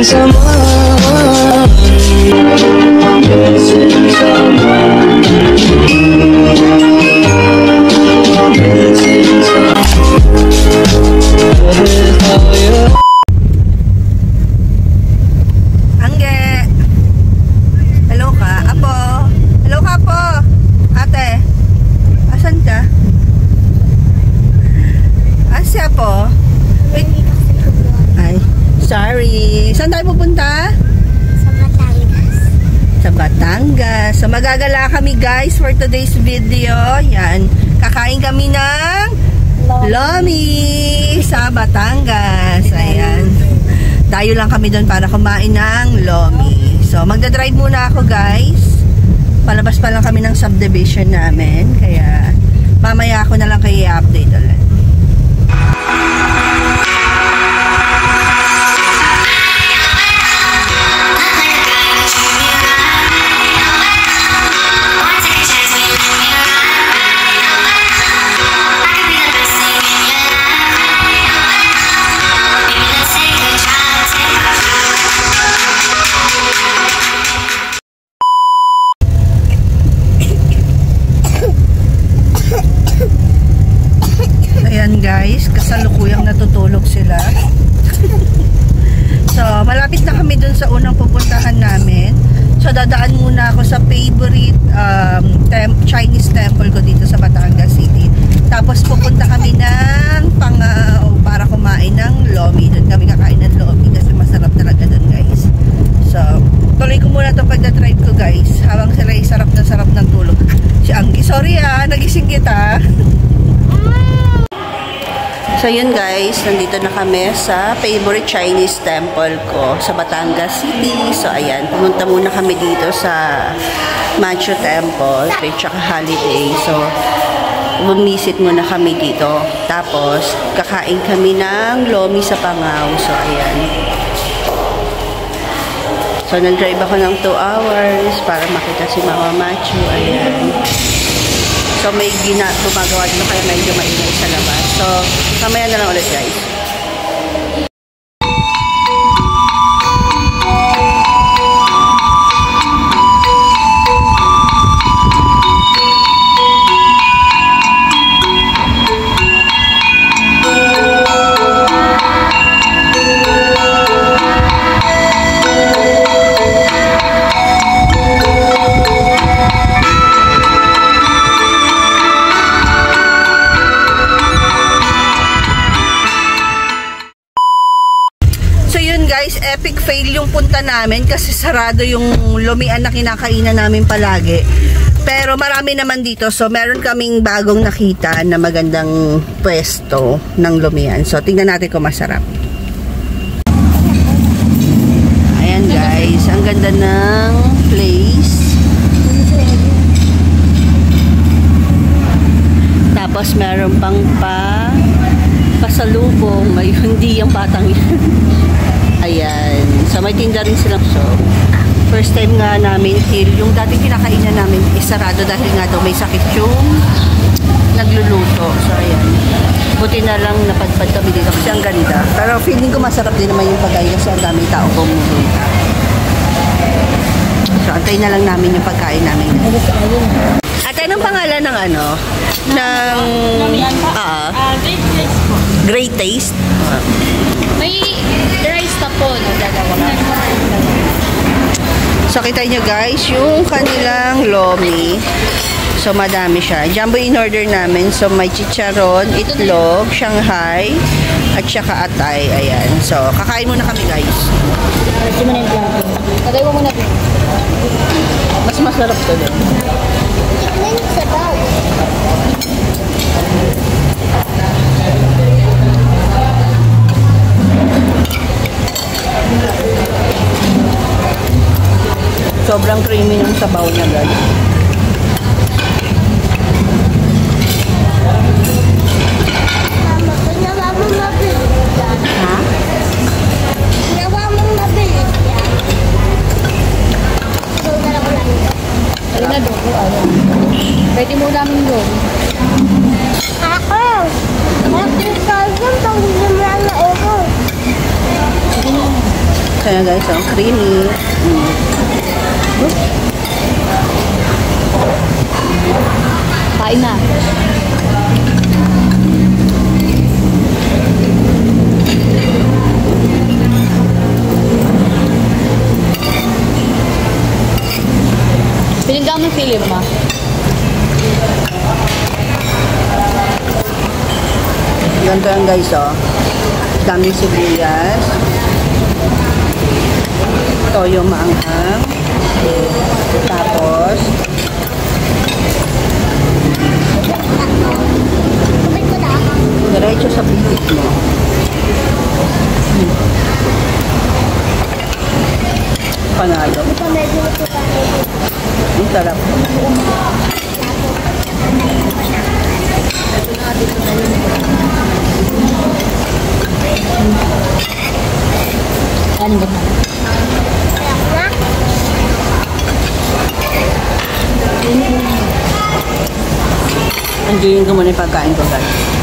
someone, missing someone, missing someone. Angge, hello ka, apo. Hello ka po, ate. Asan ka? Asya po. Wait. Ay, sorry. Saan tayo pupunta? Sa Batangas. Sa Batangas. So magagala kami guys for today's video. Yan. Kakain kami ng lomi sa Batangas. Ayan. Tayo lang kami doon para kumain ng lomi. So magdadrive muna ako guys. Palabas pa lang kami ng subdivision namin. Kaya mamaya ako na lang kayo i-update ulit. Guys, kasalukuyang natutulog sila. So, malapit na kami dun sa unang pupuntahan namin. So, dadaan muna ako sa favorite Chinese temple ko dito sa Batangas City. Tapos, pupunta kami ng Pangao para kumain ng lomi. Doon kami kakain ng lomi kasi masarap talaga dun guys. So, tuloy ko muna itong pagdadrive ko guys. Habang sila ay sarap ng tulog. Si Anggi, sorry nagising kita. So yun guys, nandito na kami sa favorite Chinese temple ko sa Batangas City. So ayan, pumunta muna kami dito sa Machu Temple, tsaka holiday. So bumisit muna kami dito. Tapos kakain kami ng lomi sa Pangao. So ayan. So nag-drive ako ng 2 hours para makita si Mama Machu. Ayan. So may gumagawa dito kaya medyo maingay sa labas. So mamaya na lang ulit guys. Guys, epic fail yung punta namin kasi sarado yung lumian na kinakainan namin palagi. Pero marami naman dito. So, meron kaming bagong nakita na magandang pwesto ng lumian. So, tingnan natin kung masarap. Ayan guys, ang ganda ng place. Tapos, meron pang pasalubong. May hindi yung batang yan. Ayan. So, may tinda rin silang shop. First time nga namin yung dating kinakainan namin isarado dahil nga daw may sakit yung nagluluto. So, ayan. Buti na lang napadpad kami dito kasi ang ganda. Pero feeling ko masarap din naman yung pagkain kasi ang daming tao pumunta. So, antay na lang namin yung pagkain namin. At anong pangalan ng ano? Ng Great Taste? May rice na po. So, kita nyo guys, yung kanilang lomi. So, madami siya. Jumbo in-order namin. So, may chicharon, itlog, Shanghai, at saka atay. Ayan. So, kakain muna kami guys. Kasi mo na yung plato. Tagay mo muna. Mas masarap to din. Ano yung sabaw? Sobrang creamy ng sabaw niya guys. Mama, ginawa mo mabilis yan. Ha? Ginawa mo mabilis yan. So, dalawa lang ito. Ayun na doon. Pwede mo namin doon. Ako! Mag-3,000 pang limang na euro. So yan guys, so creamy. Kain na. Pinigyan mo Philip, ma. Ganito yan guys, oh. Daming sibuyas. Toyo maanghang. Tapos, diretso sa bibig mo. Panalo. Ang sarap. Ano ba? Enjoyin ko muna yung pagkain ko guys.